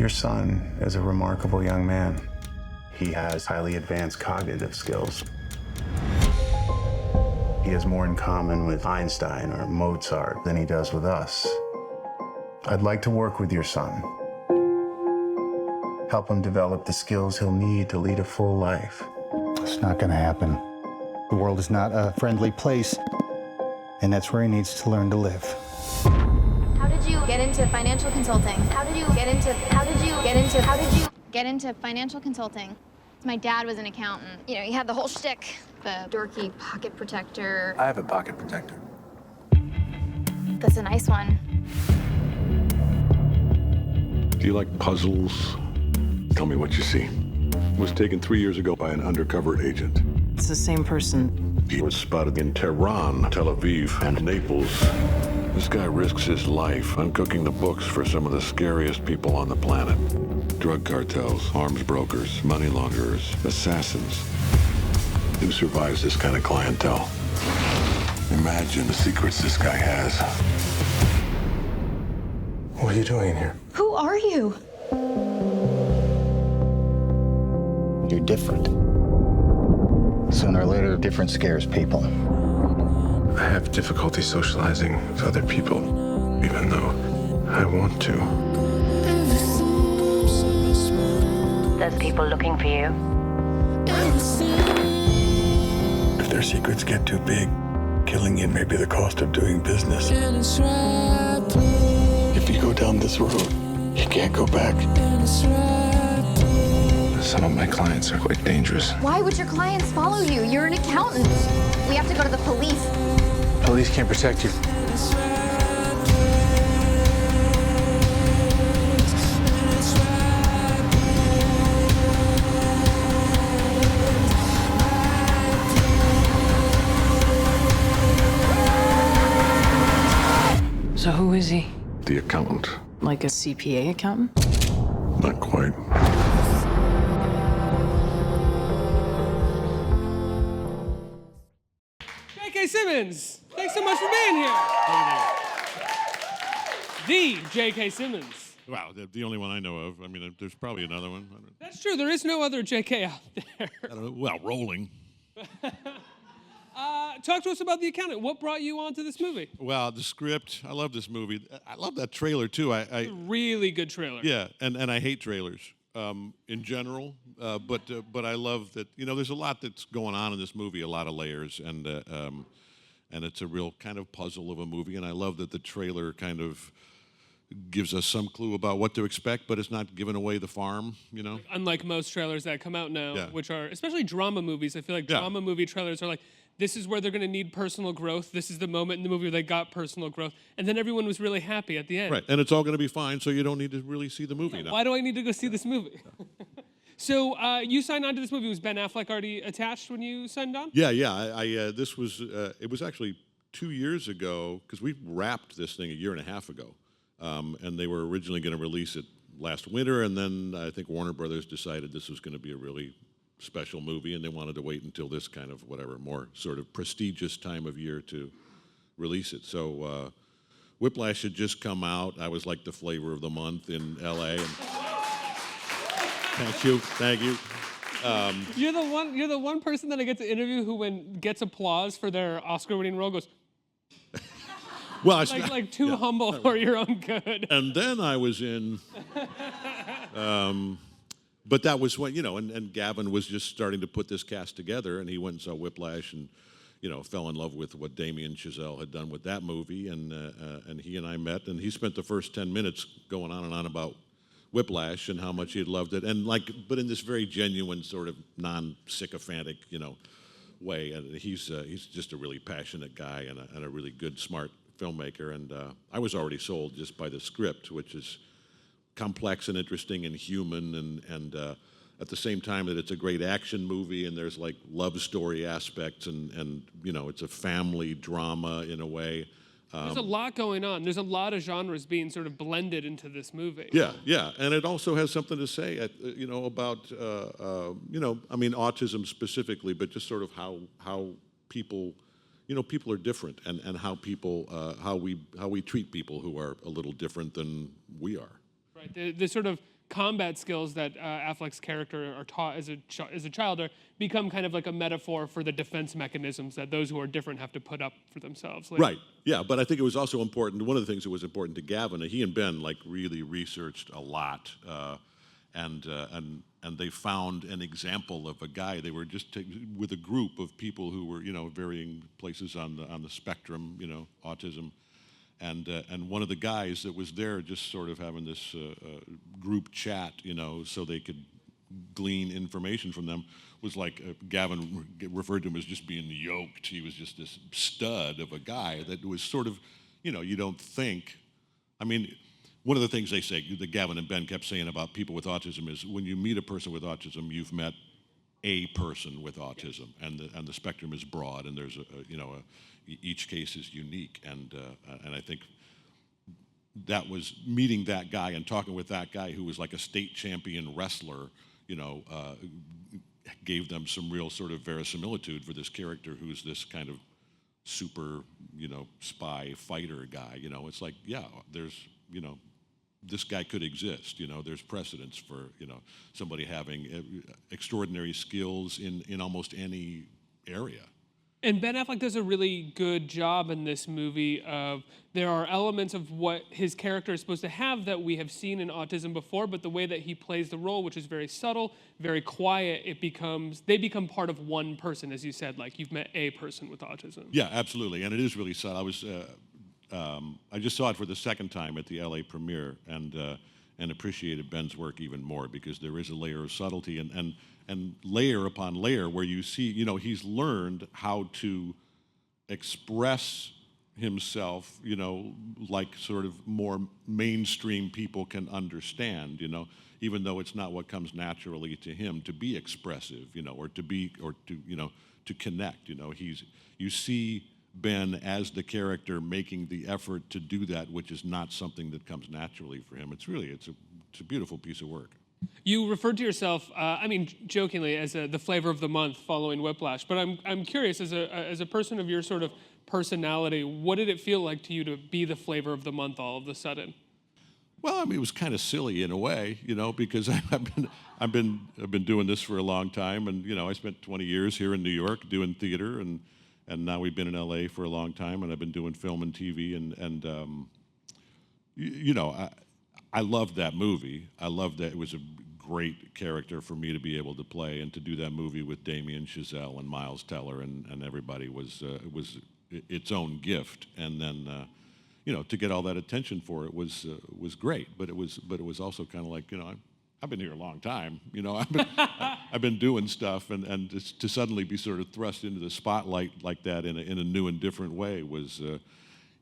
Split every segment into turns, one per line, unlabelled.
Your son is a remarkable young man. He has highly advanced cognitive skills. He has more in common with Einstein or Mozart than he does with us. I'd like to work with your son. Help him develop the skills he'll need to lead a full life.
It's not gonna happen. The world is not a friendly place, and that's where he needs to learn to live.
How did you get into financial consulting? How did you get into financial consulting? My dad was an accountant. You know, he had the whole shtick. The dorky pocket protector.
I have a pocket protector.
That's a nice one.
Do you like puzzles? Tell me what you see. It was taken 3 years ago by an undercover agent.
It's the same person.
He was spotted in Tehran, Tel Aviv, and Naples. This guy risks his life uncooking the books for some of the scariest people on the planet. Drug cartels, arms brokers, money launderers, assassins. Who survives this kind of clientele? Imagine the secrets this guy has.
What are you doing in here?
Who are you?
You're different. Sooner or later, different scares people.
I have difficulty socializing with other people, even though I want to.
There's people looking for you.
If their secrets get too big, killing you may be the cost of doing business. If you go down this road, you can't go back. Some of my clients are quite dangerous.
Why would your clients follow you? You're an accountant. We have to go to the police.
Police can't protect you.
So who is he?
The accountant.
Like a CPA accountant?
Not quite.
J.K. Simmons, thanks so much for being here. The J.K. Simmons.
Wow, the only one I know of. I mean, there's probably another one.
That's true. There is no other J.K. out there.
I don't know. Well, rolling.
Talk to us about The Accountant. What brought you onto this movie?
Well, the script. I love this movie. I love that trailer too.
Really good trailer.
Yeah, and I hate trailers in general. But I love that. You know, there's a lot that's going on in this movie. A lot of layers, and it's a real kind of puzzle of a movie. And I love that the trailer kind of gives us some clue about what to expect, but it's not giving away the farm, you know?
Unlike most trailers that come out now,
Yeah.
which are, especially drama movies, I feel like drama movie trailers are like, this is where they're going to need personal growth. This is the moment in the movie where they got personal growth. And then everyone was really happy at the end.
Right, and it's all going to be fine, so you don't need to really see the movie now.
Why do I need to go see this movie? So you signed on to this movie. Was Ben Affleck already attached when you signed on?
Yeah. This was, it was actually 2 years ago, because we wrapped this thing a year and a half ago. And they were originally going to release it last winter, and then I think Warner Brothers decided this was going to be a really special movie, and they wanted to wait until this kind of whatever more sort of prestigious time of year to release it. So Whiplash had just come out. I was like the flavor of the month in LA. And thank you.
You're the one person that I get to interview who, when gets applause for their Oscar-winning role, goes,
Well, it's
like too humble for your own good.
And then I was in, but that was when, you know, and Gavin was just starting to put this cast together, and he went and saw Whiplash and, you know, fell in love with what Damien Chazelle had done with that movie, and he and I met, and he spent the first 10 minutes going on and on about Whiplash and how much he had loved it, and like, but in this very genuine sort of non-sycophantic, you know, way, and he's just a really passionate guy and a really good, smart filmmaker, and I was already sold just by the script, which is complex and interesting and human, and at the same time that it's a great action movie, and there's like love story aspects, and you know, it's a family drama in a way.
There's a lot going on. There's a lot of genres being sort of blended into this movie.
Yeah, and it also has something to say, you know, about you know, I mean, autism specifically, but just sort of how people. You know, people are different, and how people, how we treat people who are a little different than we are.
Right. The sort of combat skills that Affleck's character are taught as a child become kind of like a metaphor for the defense mechanisms that those who are different have to put up for themselves later.
Right. Yeah, but I think it was also important. One of the things that was important to Gavin, he and Ben like really researched a lot, and they found an example of a guy. They were just with a group of people who were varying places on the spectrum, autism. And one of the guys that was there just sort of having this group chat, so they could glean information from them, was like Gavin referred to him as just being yoked. He was just this stud of a guy that was sort of, you don't think. I mean, one of the things they say, that Gavin and Ben kept saying about people with autism is when you meet a person with autism, you've met a person with autism, and the spectrum is broad, and there's each case is unique, and I think that was meeting that guy and talking with that guy who was like a state champion wrestler, gave them some real sort of verisimilitude for this character who's this kind of super, spy fighter guy. It's like, yeah, there's, this guy could exist. There's precedence for, somebody having extraordinary skills in almost any area.
And Ben Affleck does a really good job in this movie of there are elements of what his character is supposed to have that we have seen in autism before, but the way that he plays the role, which is very subtle, very quiet, they become part of one person, as you said, like you've met a person with autism.
Yeah, absolutely, and it is really subtle. I just saw it for the second time at the LA premiere, and appreciated Ben's work even more because there is a layer of subtlety and layer upon layer where you see, he's learned how to express himself, like sort of more mainstream people can understand, even though it's not what comes naturally to him to be expressive, or to connect, you see Ben as the character making the effort to do that, which is not something that comes naturally for him. It's a beautiful piece of work.
You referred to yourself, jokingly, as the flavor of the month following Whiplash. But I'm curious, as a person of your sort of personality, what did it feel like to you to be the flavor of the month all of a sudden?
Well, it was kind of silly in a way, because I've been doing this for a long time, and I spent 20 years here in New York doing theater, and now we've been in LA for a long time, and I've been doing film and TV, and I loved that movie. I loved that it was a great character for me to be able to play, and to do that movie with Damien Chazelle and Miles Teller and everybody was its own gift. And then to get all that attention for it was great. But it was also kind of like I've been here a long time. I've been doing stuff, and to suddenly be sort of thrust into the spotlight like that in a new and different way was.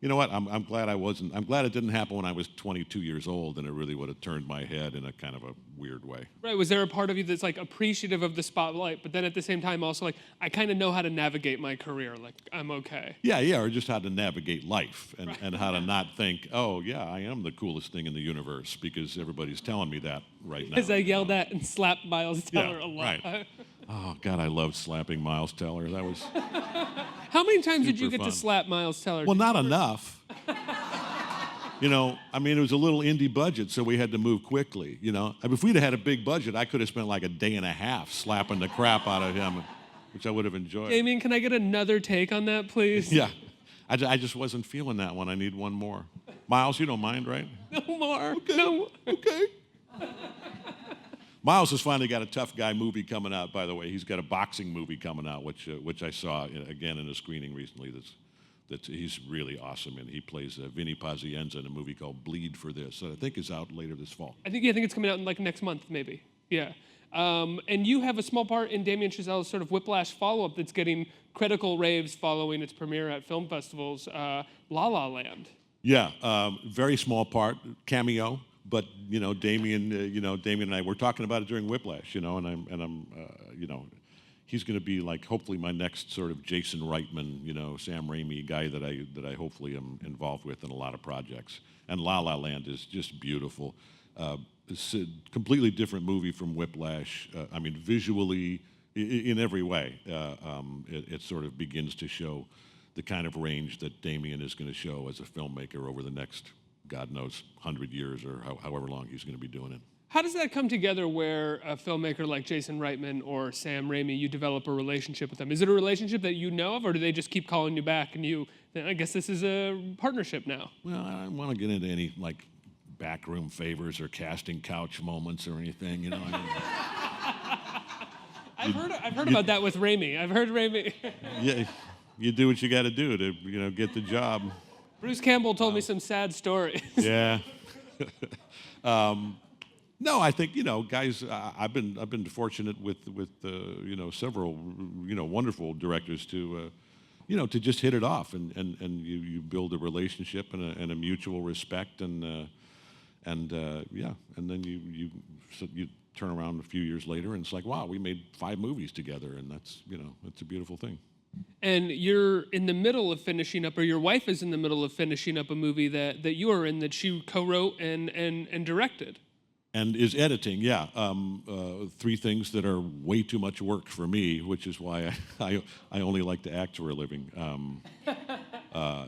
You know what? I'm glad I'm glad it didn't happen when I was 22 years old, and it really would have turned my head in a kind of a weird way.
Right. Was there a part of you that's like appreciative of the spotlight, but then at the same time also like, I kind of know how to navigate my career. Like, I'm okay.
Yeah, or just how to navigate life and how to not think, oh, yeah, I am the coolest thing in the universe because everybody's telling me that right now.
Because I yelled at and slapped Miles Teller a lot.
Right. Oh, God, I loved slapping Miles Teller. That was
How many times did you get
fun.
to slap Miles Teller?
Well, not enough. It was a little indie budget, so we had to move quickly, If we'd have had a big budget, I could have spent like a day and a half slapping the crap out of him, which I would have enjoyed.
Damien, can I get another take on that, please?
Yeah. I just wasn't feeling that one. I need one more. Miles, you don't mind, right?
No more.
Okay.
No.
Okay. Miles has finally got a tough guy movie coming out, by the way. He's got a boxing movie coming out, which I saw again in a screening recently. That he's really awesome, and he plays Vinny Pazienza in a movie called Bleed for This. That I think is out later this fall.
I think it's coming out in like next month, maybe. Yeah. And you have a small part in Damien Chazelle's sort of Whiplash follow-up that's getting critical raves following its premiere at film festivals, La La Land.
Yeah, very small part, cameo. But Damien and I were talking about it during Whiplash, and I'm he's going to be like hopefully my next sort of Jason Reitman, Sam Raimi guy that I hopefully am involved with in a lot of projects. And La La Land is just beautiful. It's a completely different movie from Whiplash. Visually, in every way, it sort of begins to show the kind of range that Damien is going to show as a filmmaker over the next, God knows, 100 years or however long he's going to be doing it.
How does that come together where a filmmaker like Jason Reitman or Sam Raimi, you develop a relationship with them? Is it a relationship that you know of, or do they just keep calling you back and I guess this is a partnership now?
Well, I don't want to get into any like backroom favors or casting couch moments or anything, you know.
I've heard about that with Raimi. I've heard Raimi.
Yeah, you do what you got to do to get the job.
Bruce Campbell told me some sad stories.
Yeah. No, I think guys. I've been fortunate with several wonderful directors to just hit it off and you build a relationship and a mutual respect and then you turn around a few years later and it's like, wow, we made 5 movies together, and that's a beautiful thing.
And you're in the middle of finishing up, or your wife is in the middle of finishing up a movie that you are in, that she co-wrote and directed.
And is editing, yeah. 3 things that are way too much work for me, which is why I only like to act for a living.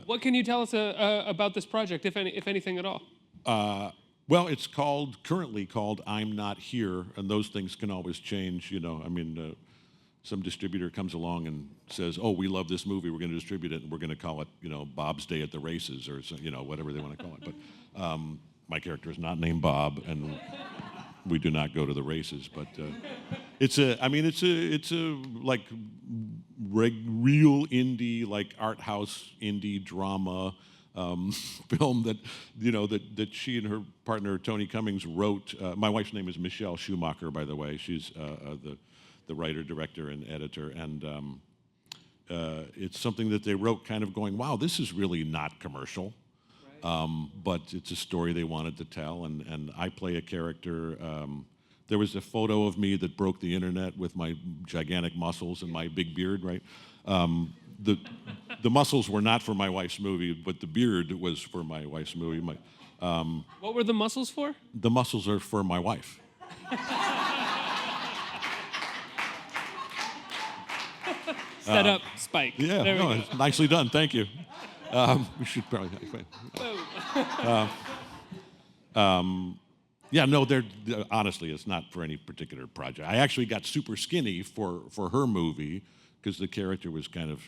What can you tell us about this project, if anything at all?
Well, it's currently called I'm Not Here, and those things can always change. Some distributor comes along and says, "Oh, we love this movie. We're going to distribute it, and we're going to call it, Bob's Day at the Races," or whatever they want to call it. But my character is not named Bob, and we do not go to the races. But it's a like real indie, like art house indie drama film that she and her partner Tony Cummings wrote. My wife's name is Michelle Schumacher, by the way. She's the writer, director, and editor, and it's something that they wrote kind of going, wow, this is really not commercial. But it's a story they wanted to tell, and I play a character. There was a photo of me that broke the internet with my gigantic muscles and my big beard, right? The muscles were not for my wife's movie, but the beard was for my wife's movie.
What were the muscles for?
The muscles are for my wife.
Set up, Spike.
Yeah, no, it's nicely done. Thank you. We should probably. Yeah, no. Honestly, it's not for any particular project. I actually got super skinny for her movie because the character was kind of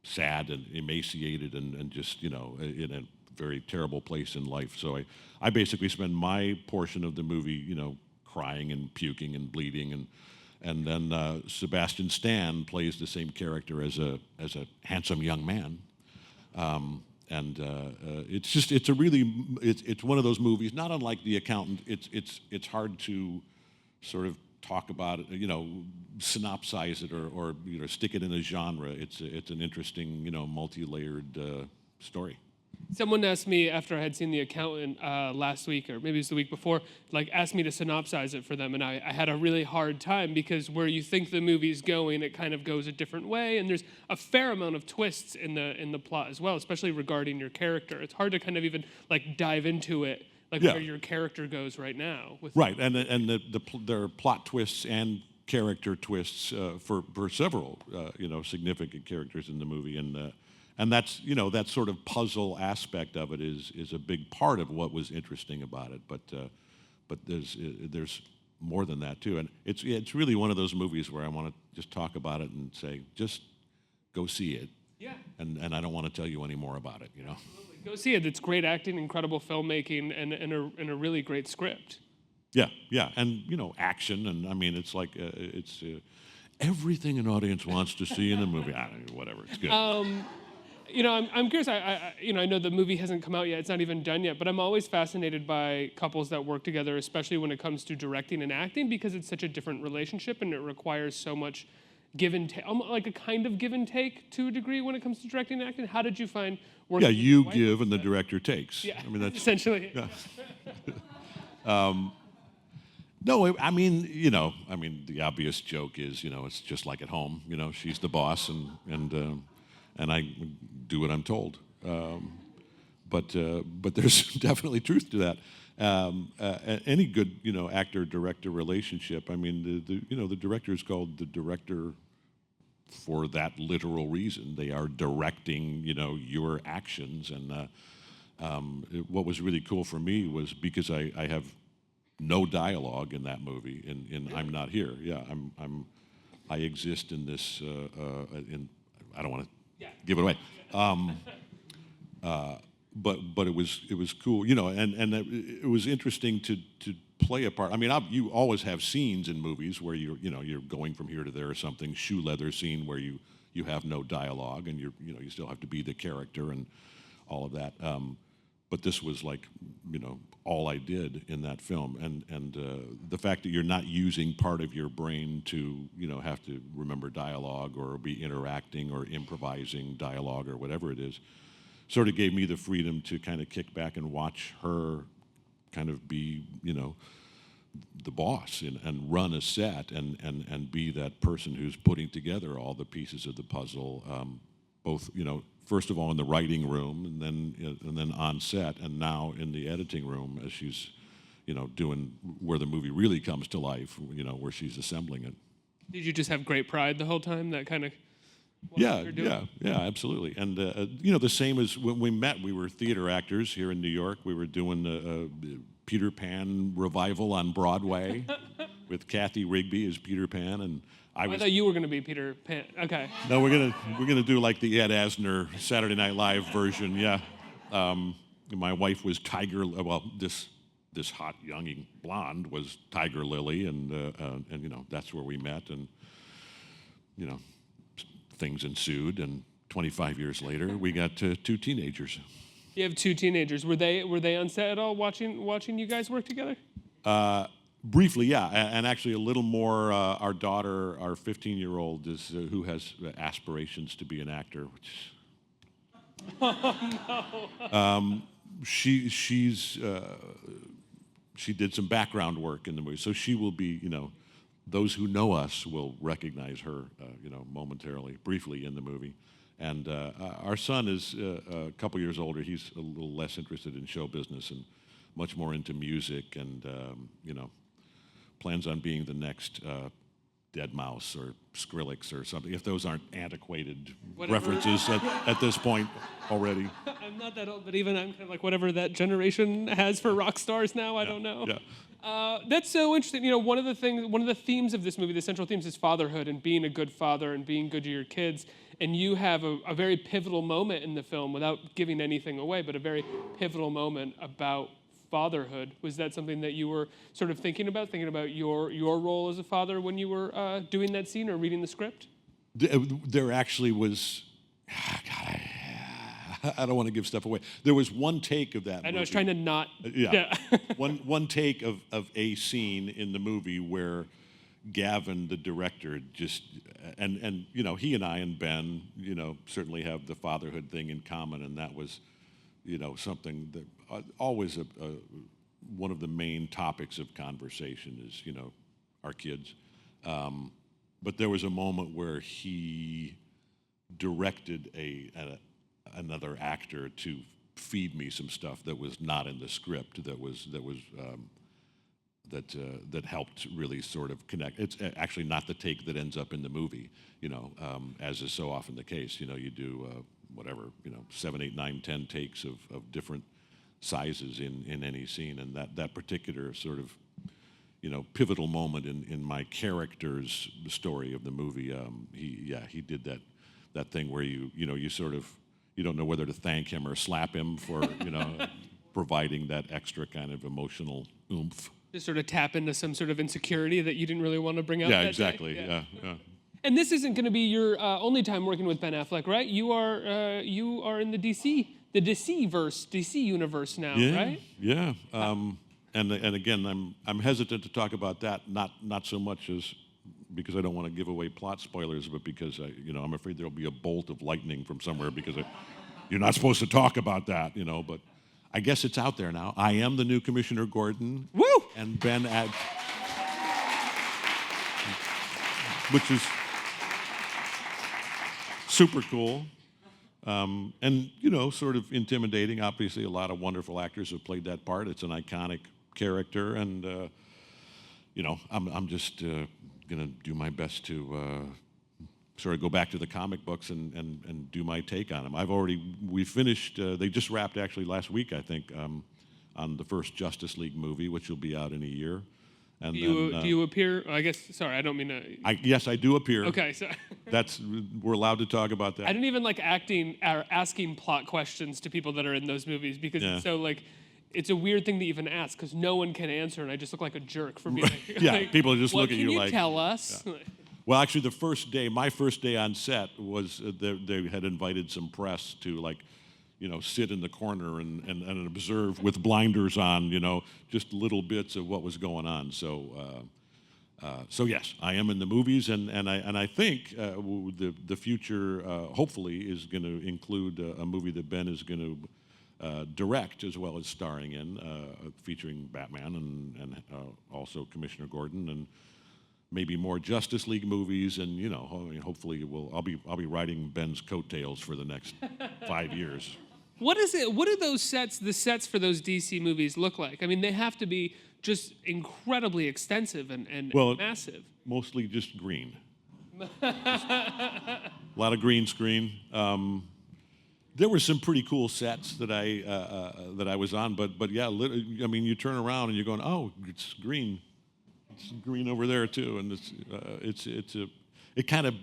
sad and emaciated and just in a very terrible place in life. So I basically spend my portion of the movie crying and puking and bleeding and then Sebastian Stan plays the same character as a handsome young man. It's one of those movies, not unlike The Accountant. It's hard to sort of talk about it, synopsize it or stick it in a genre. It's an interesting, multi-layered story.
Someone asked me after I had seen The Accountant last week, or maybe it was the week before, asked me to synopsize it for them, and I had a really hard time because where you think the movie's going, it kind of goes a different way, and there's a fair amount of twists in the plot as well, especially regarding your character. It's hard to kind of even dive into it, where your character goes right now.
Right, and there are plot twists and character twists for several significant characters in the movie, and that's that sort of puzzle aspect of it is a big part of what was interesting about it. But there's more than that too, and it's really one of those movies where I want to just talk about it and say, just go see it.
Yeah.
And I don't want to tell you any more about it.
Absolutely. Go see it. It's great acting, incredible filmmaking, and a really great script.
Yeah, and action, and I mean it's like it's everything an audience wants to see in a movie. I don't know, whatever. It's good.
I'm curious. I know the movie hasn't come out yet. It's not even done yet. But I'm always fascinated by couples that work together, especially when it comes to directing and acting, because it's such a different relationship and it requires so much give and take, like a kind of give and take to a degree when it comes to directing and acting. How did you find working?
Yeah, you give and the director takes.
Yeah,
I mean that's
essentially.
Yeah. No, I mean the obvious joke is it's just like at home. She's the boss and I do what I'm told. But there's definitely truth to that. Any good actor-director relationship. I mean the director is called the director for that literal reason. They are directing your actions. And what was really cool for me was because I have no dialogue in that movie. In I'm Not Here. Yeah, I exist in this. I don't want to give it away. But it was cool, you know, and it was interesting to play a part. I mean, you always have scenes in movies where you're going from here to there or something. Shoe leather scene where you have no dialogue and you still have to be the character and all of that. But this was like, all I did in that film, and the fact that you're not using part of your brain to have to remember dialogue or be interacting or improvising dialogue or whatever it is, sort of gave me the freedom to kind of kick back and watch her kind of be, the boss and run a set and be that person who's putting together all the pieces of the puzzle, both, first of all in the writing room and then on set and now in the editing room as she's, doing where the movie really comes to life, where she's assembling it.
Did you just have great pride the whole time? That kind of.
Yeah, absolutely. And, the same as when we met, we were theater actors here in New York. We were doing the Peter Pan revival on Broadway with Kathy Rigby as Peter Pan. And I
thought you were going to be Peter Pan. Okay.
No, we're gonna do like the Ed Asner Saturday Night Live version, yeah. My wife was Tiger, well, this hot young blonde was Tiger Lily, and that's where we met, and, things ensued, and 25 years later, we got 2 teenagers.
You have 2 teenagers. Were they on set at all, watching you guys work together?
Briefly, yeah, and actually a little more. Our daughter, our 15-year-old, is who has aspirations to be an actor. Which, she did some background work in the movie, so she will be, those who know us will recognize her, momentarily, briefly in the movie. And our son is a couple years older. He's a little less interested in show business and much more into music, and plans on being the next Deadmau5 or Skrillex or something, if those aren't antiquated references at this point already.
I'm not that old, but even I'm kind of like whatever that generation has for rock stars now, I don't know.
Yeah.
That's so interesting. One of the themes of this movie, the central themes, is fatherhood and being a good father and being good to your kids. And you have a very pivotal moment in the film, without giving anything away, but a very pivotal moment about fatherhood. Was that something that you were sort of thinking about your role as a father when you were doing that scene or reading the script?
There actually was, God, I don't want to give stuff away. There was one take of that movie.
I know, I was trying to not.
Yeah. one take of a scene in the movie where Gavin, the director, just, and he and I and Ben, certainly have the fatherhood thing in common, and that was, something that always one of the main topics of conversation is, our kids. But there was a moment where he directed another actor to feed me some stuff that was not in the script, that helped really sort of connect. It's actually not the take that ends up in the movie, as is so often the case. You do 7, 8, 9, 10 takes of different sizes in any scene, and that particular sort of pivotal moment in my character's story of the movie, he did that thing where you sort of, you don't know whether to thank him or slap him for providing that extra kind of emotional oomph.
Just sort of tap into some sort of insecurity that you didn't really want to bring out.
Yeah,
that
exactly.
Day.
Yeah.
And this isn't going to be your only time working with Ben Affleck, right? You are in the DC universe now, right?
Yeah. And again, I'm hesitant to talk about that. Not so much as because I don't want to give away plot spoilers, but because I'm afraid there'll be a bolt of lightning from somewhere because you're not supposed to talk about that, But I guess it's out there now. I am the new Commissioner Gordon.
Woo!
And Ben which is super cool. And, sort of intimidating. Obviously, a lot of wonderful actors have played that part. It's an iconic character. And, I'm just going to do my best to sort of go back to the comic books and do my take on them. We finished, they just wrapped actually last week, I think, on the first Justice League movie, which will be out in a year. And
Do you appear? I guess. Sorry, I don't mean to.
Yes, I do appear.
Okay, so
We're allowed to talk about that.
I don't even like acting or asking plot questions to people that are in those movies because it's so like. It's a weird thing to even ask because no one can answer, and I just look like a jerk for being like,
Yeah, people just look at you
like,
like.
Can you tell us?
Yeah. Well, actually, my first day on set was they had invited some press to sit in the corner and observe with blinders on, just little bits of what was going on. So yes, I am in the movies, and I think the future hopefully is going to include a movie that Ben is going to direct as well as starring in, featuring Batman and also Commissioner Gordon, and maybe more Justice League movies, and hopefully I'll be riding Ben's coattails for the next 5 years.
What is it? What do the sets for those DC movies look like? I mean, they have to be just incredibly extensive and massive.
Mostly just green. A lot of green screen. There were some pretty cool sets that I was on, but yeah, I mean, you turn around and you're going, oh, it's green. It's green over there too, and it kind of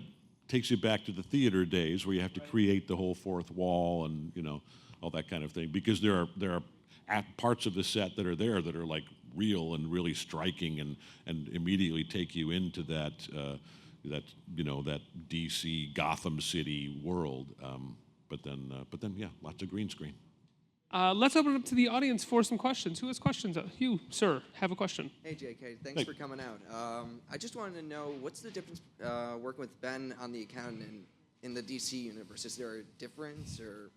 takes you back to the theater days where you have to create the whole fourth wall and all that kind of thing, because there are parts of the set that are there that are like real and really striking and immediately take you into that DC Gotham City world. But then, yeah, lots of green screen.
Let's open it up to the audience for some questions. Who has questions? You, sir, have a question.
Hey, JK. Thanks for coming out. I just wanted to know, what's the difference working with Ben on the account and in the DC universe? Is there a difference, or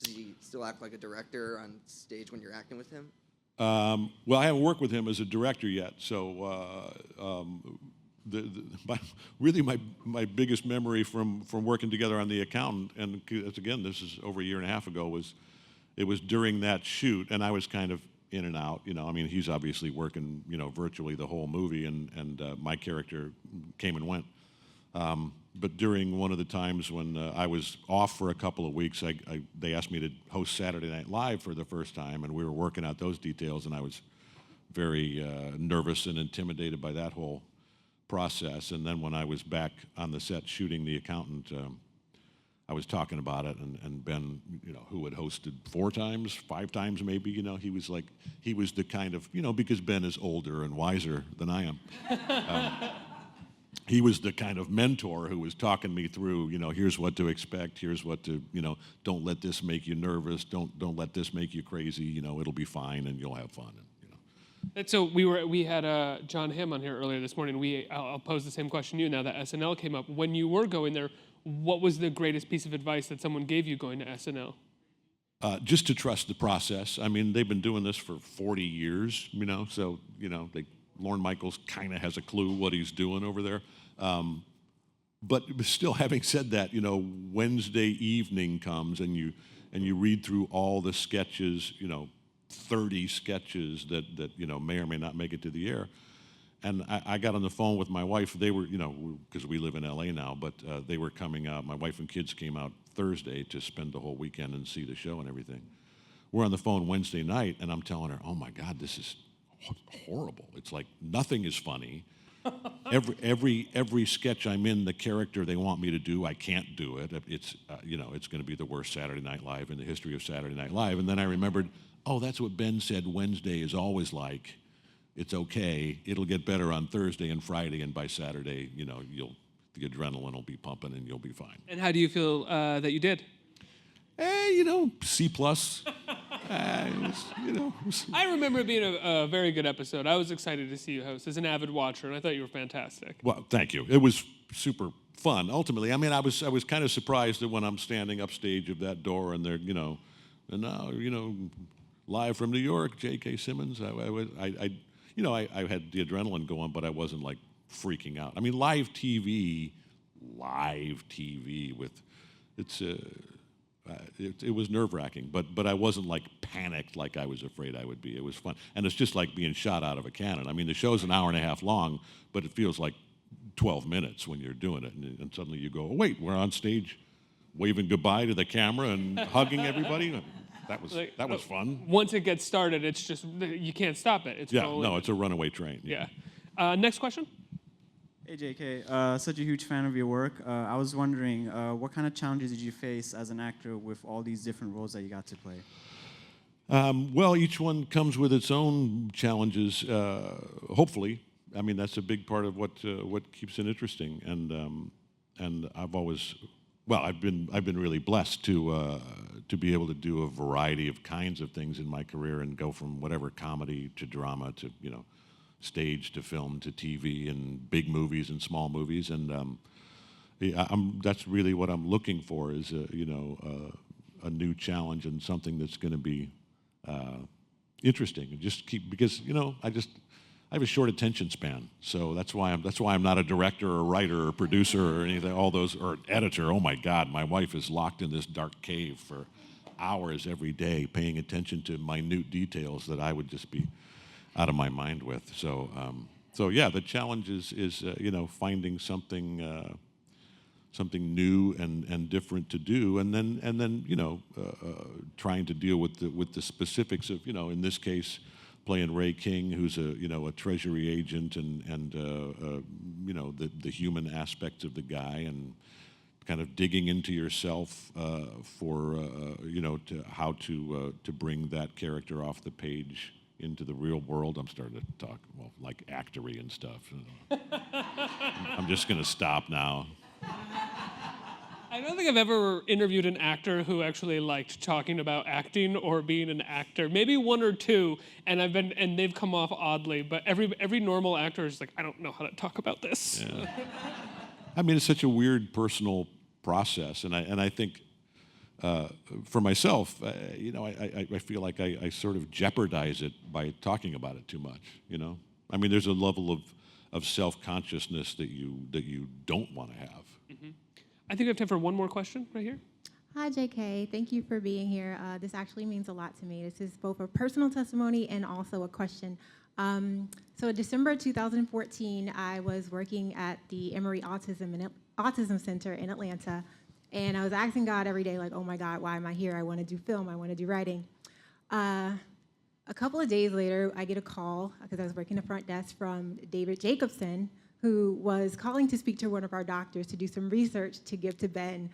does he still act like a director on stage when you're acting with him?
Well, I haven't worked with him as a director yet, so really my biggest memory from working together on The Accountant, and again, this is over a year and a half ago, it was during that shoot, and I was kind of in and out. I mean, he's obviously working, virtually the whole movie, and my character came and went. But during one of the times when I was off for a couple of weeks, they asked me to host Saturday Night Live for the first time, and we were working out those details, and I was very nervous and intimidated by that whole process. And then when I was back on the set shooting The Accountant, I was talking about it, and Ben, who had hosted 4 times, 5 times maybe, he was the kind of, because Ben is older and wiser than I am. He was the kind of mentor who was talking me through, here's what to expect, here's what to, don't let this make you nervous, don't let this make you crazy, it'll be fine and you'll have fun.
And so we had John Hamm on here earlier this morning. I'll pose the same question to you now that SNL came up. When you were going there, what was the greatest piece of advice that someone gave you going to SNL?
Just to trust the process. I mean, they've been doing this for 40 years, so, Lorne Michaels kind of has a clue what he's doing over there. But still, having said that, Wednesday evening comes and you read through all the sketches, 30 sketches that may or may not make it to the air. And I got on the phone with my wife. They were, because we live in LA now, but they were coming out. My wife and kids came out Thursday to spend the whole weekend and see the show and everything. We're on the phone Wednesday night, and I'm telling her, oh my God, this is horrible. It's like nothing is funny. Every sketch I'm in, the character they want me to do, I can't do it. It's it's going to be the worst Saturday Night Live in the history of Saturday Night Live. And then I remembered, oh, that's what Ben said Wednesday is always like. It's okay. It'll get better on Thursday and Friday, and by Saturday, the adrenaline will be pumping and you'll be fine.
And how do you feel that you did?
C+.
I remember it being a very good episode. I was excited to see you host as an avid watcher, and I thought you were fantastic.
Well, thank you. It was super fun. Ultimately, I mean, I was kind of surprised that when I'm standing upstage of that door and they're, and now, live from New York, J.K. Simmons. I had the adrenaline going, but I wasn't like freaking out. I mean, live TV with it was nerve-wracking, but I wasn't like panicked like I was afraid I would be. It was fun, and it's just like being shot out of a cannon. I mean, the show's an hour and a half long, but it feels like 12 minutes when you're doing it, and suddenly you go, oh, wait, we're on stage waving goodbye to the camera and hugging everybody. that was fun.
Once it gets started, it's just, you can't stop it. It's
Yeah,
rolling.
no, it's a runaway train.
Yeah. Next question.
Hey JK, such a huge fan of your work. I was wondering, what kind of challenges did you face as an actor with all these different roles that you got to play?
Well, each one comes with its own challenges. Hopefully, I mean that's a big part of what keeps it interesting. And I've always, well, I've been really blessed to be able to do a variety of kinds of things in my career and go from whatever comedy to drama to stage to film to TV and big movies and small movies. And that's really what I'm looking for is a new challenge and something that's going to be interesting and just keep, because I have a short attention span, so that's why I'm not a director or writer or producer or anything, or editor. Oh my God, my wife is locked in this dark cave for hours every day, paying attention to minute details that I would just be out of my mind with. So yeah, the challenge is finding something new and different to do, and then trying to deal with the specifics of in this case playing Ray King, who's a treasury agent, and the human aspects of the guy, and kind of digging into yourself for to how to bring that character off the page into the real world. I'm starting to talk like actory and stuff. I'm just going to stop now.
I don't think I've ever interviewed an actor who actually liked talking about acting or being an actor. Maybe one or two, and they've come off oddly. But every normal actor is like, I don't know how to talk about this.
Yeah. I mean, it's such a weird personal process, and I think for myself, I feel like I sort of jeopardize it by talking about it too much. I mean, there's a level of self-consciousness that you don't want to have.
Mm-hmm. I think we have time for one more question right here.
Hi, JK. Thank you for being here. This actually means a lot to me. This is both a personal testimony and also a question. So in December 2014, I was working at the Emory Autism Center in Atlanta, and I was asking God every day, like, oh my God, why am I here? I want to do film. I want to do writing. A couple of days later, I get a call, because I was working the front desk, from David Jacobson, who was calling to speak to one of our doctors to do some research to give to Ben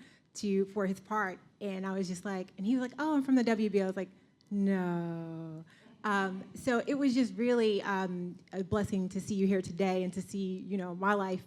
for his part. And I was just like, and he was like, oh, I'm from the WB. I was like, no. So it was just really a blessing to see you here today and to see, my life,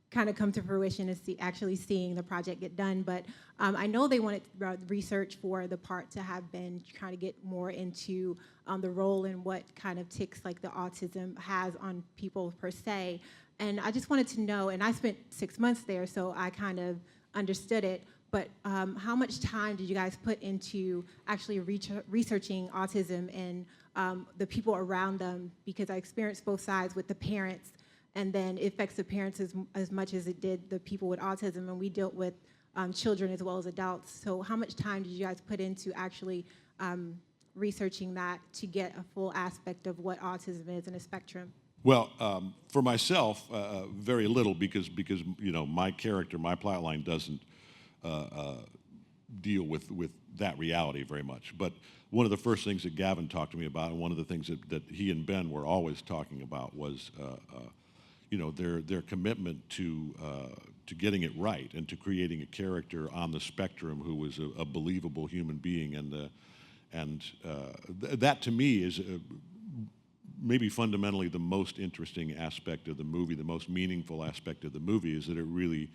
kind of come to fruition and actually seeing the project get done. But I know they wanted research for the part to have been trying to get more into the role and what kind of ticks like the autism has on people per se. And I just wanted to know, and I spent 6 months there, so I kind of understood it, but how much time did you guys put into actually researching autism and the people around them? Because I experienced both sides with the parents, and then it affects the parents as much as it did the people with autism, and we dealt with children as well as adults. So how much time did you guys put into actually researching that to get a full aspect of what autism is in a spectrum?
Well, for myself, very little, because my character, my plotline doesn't deal with that reality very much. But one of the first things that Gavin talked to me about, and one of the things that he and Ben were always talking about, was their commitment to getting it right and to creating a character on the spectrum who was a believable human being, and that to me is maybe fundamentally the most interesting aspect of the movie, the most meaningful aspect of the movie, is that it really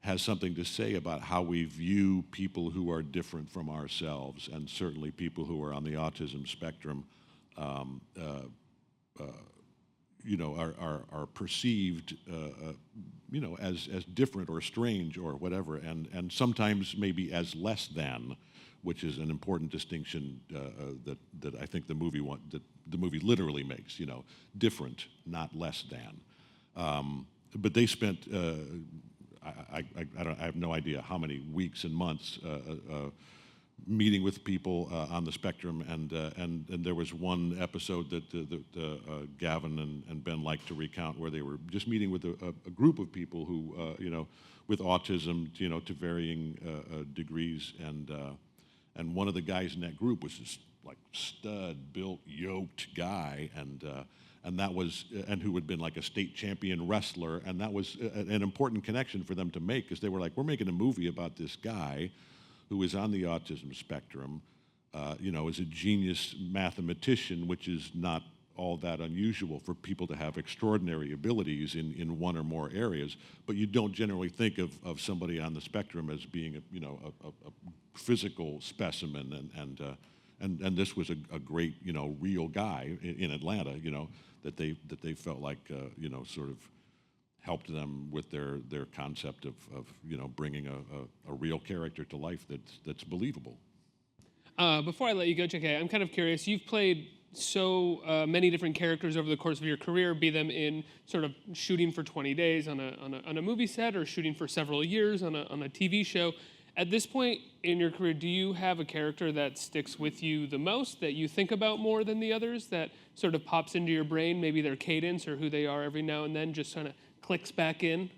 has something to say about how we view people who are different from ourselves, and certainly people who are on the autism spectrum, are perceived, as different or strange or whatever, and sometimes maybe as less than, which is an important distinction that I think the movie literally makes. Different, not less than. But they spent I have no idea how many weeks and months meeting with people on the spectrum, and there was one episode that Gavin and Ben liked to recount, where they were just meeting with a group of people who with autism, to varying degrees, And one of the guys in that group was this like stud, built, yoked guy, and that was, and who had been like a state champion wrestler, and that was an important connection for them to make, because they were like, we're making a movie about this guy who is on the autism spectrum, is a genius mathematician, which is not all that unusual for people to have extraordinary abilities in one or more areas, but you don't generally think of somebody on the spectrum as being a physical specimen, and this was a great real guy in Atlanta, that they felt like sort of helped them with their concept of bringing a real character to life that's believable.
Before I let you go, JK, I'm kind of curious. You've played so many different characters over the course of your career, be them in sort of shooting for 20 days on a movie set or shooting for several years on a TV show. At this point in your career, do you have a character that sticks with you the most, that you think about more than the others, that sort of pops into your brain, maybe their cadence or who they are every now and then, just kind of clicks back in?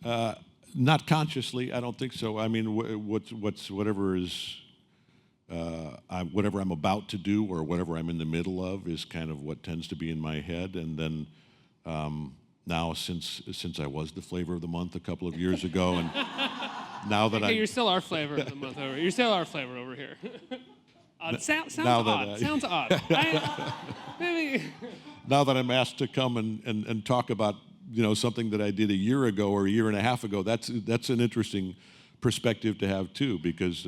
Not consciously, I don't think so. I mean, whatever is, whatever I'm about to do or whatever I'm in the middle of is kind of what tends to be in my head. And then now, since I was the flavor of the month a couple of years ago, and now that
you're still our flavor of the month over. You're still our flavor over here. Sounds odd. Sounds odd. Maybe.
Now that I'm asked to come and talk about something that I did a year ago or a year and a half ago, that's an interesting perspective to have too, because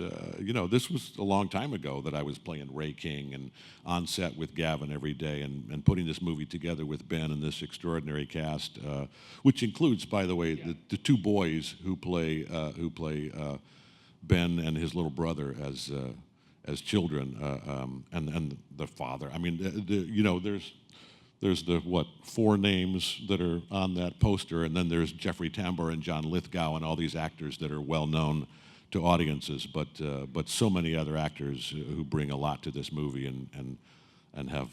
this was a long time ago that I was playing Ray King and on set with Gavin every day and putting this movie together with Ben and this extraordinary cast, which includes, by the way, the two boys who play Ben and his little brother as children, and the father. I mean, there's the four names that are on that poster, and then there's Jeffrey Tambor and John Lithgow and all these actors that are well known to audiences, but so many other actors who bring a lot to this movie and have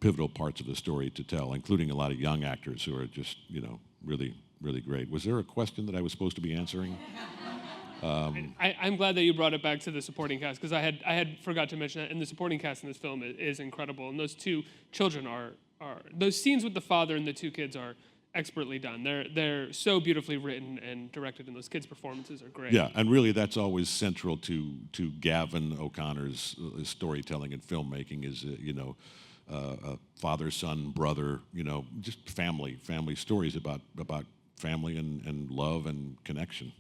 pivotal parts of the story to tell, including a lot of young actors who are just really, really great. Was there a question that I was supposed to be answering?
I'm glad that you brought it back to the supporting cast, because I had forgot to mention that, and the supporting cast in this film is incredible, and those two children are those scenes with the father and the two kids are expertly done. They're so beautifully written and directed, and those kids' performances are great.
Yeah, and really that's always central to Gavin O'Connor's storytelling and filmmaking is father, son, brother, just family stories about family and love and connection.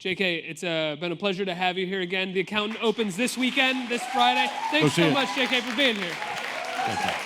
JK, it's been a pleasure to have you here again. The Accountant opens this weekend, this Friday. Thanks so much, JK, for being here.
Thank you.